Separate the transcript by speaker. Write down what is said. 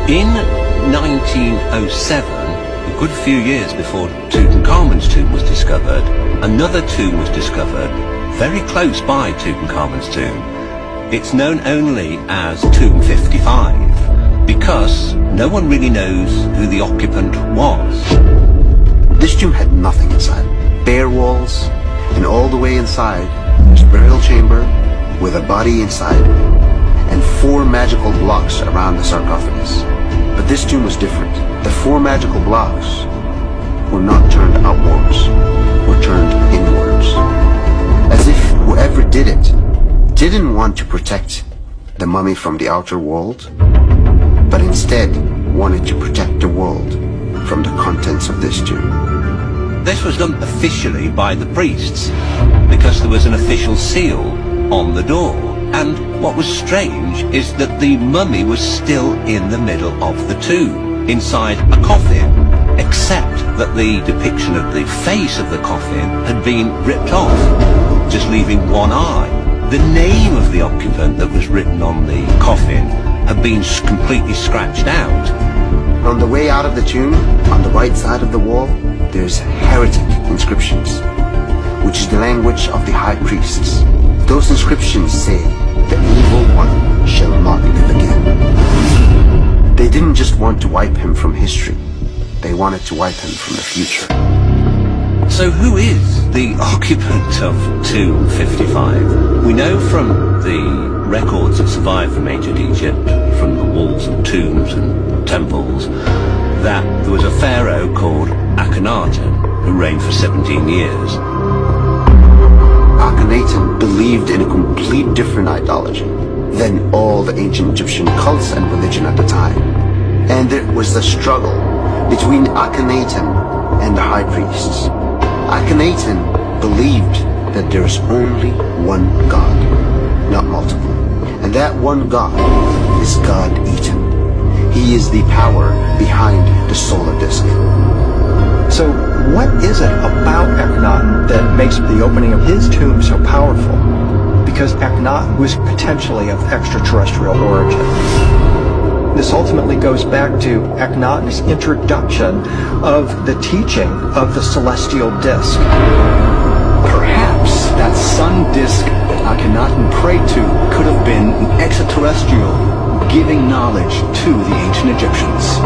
Speaker 1: In 1907, a good few years before Tutankhamun's tomb was discovered, another tomb was discovered very close by Tutankhamun's tomb. It's known only as Tomb 55 because no one really knows who the occupant was.
Speaker 2: This tomb had nothing inside. Bare walls, and all the way inside was a burial chamber with a body inside, and 4 magical blocks around the sarcophagus. But this tomb was different. The 4 magical blocks were not turned upwards, were turned inwards. As if whoever did it didn't want to protect the mummy from the outer world, but instead wanted to protect the world from the contents of this tomb.
Speaker 1: This was done officially by the priests because there was an official seal on the door. And what was strange is that the mummy was still in the middle of the tomb, inside a coffin, except that the depiction of the face of the coffin had been ripped off, just leaving one eye. The name of the occupant that was written on the coffin had been completely scratched out.
Speaker 2: On the way out of the tomb, on the right side of the wall, there's heretic inscriptions, which is the language of the high priests. Those inscriptions say, "The evil one shall not live again." They didn't just want to wipe him from history, they wanted to wipe him from the future.
Speaker 1: So who is the occupant of Tomb 55? We know from the records that survive from ancient Egypt, from the walls of tombs and temples, that there was a pharaoh called Akhenaten who reigned for 17 years.
Speaker 2: Akhenaten believed in a complete different ideology than all the ancient Egyptian cults and religion at the time. And there was a struggle between Akhenaten and the high priests. Akhenaten believed that there is only one God, not multiple. And that one God is God Eaten. He is the power behind the solar disk.
Speaker 3: So what is it about Akhenaten that makes the opening of his tomb so powerful? Because Akhenaten was potentially of extraterrestrial origin. This ultimately goes back to Akhenaten's introduction of the teaching of the celestial disk.
Speaker 4: Perhaps that sun disk that Akhenaten prayed to could have been an extraterrestrial giving knowledge to the ancient Egyptians.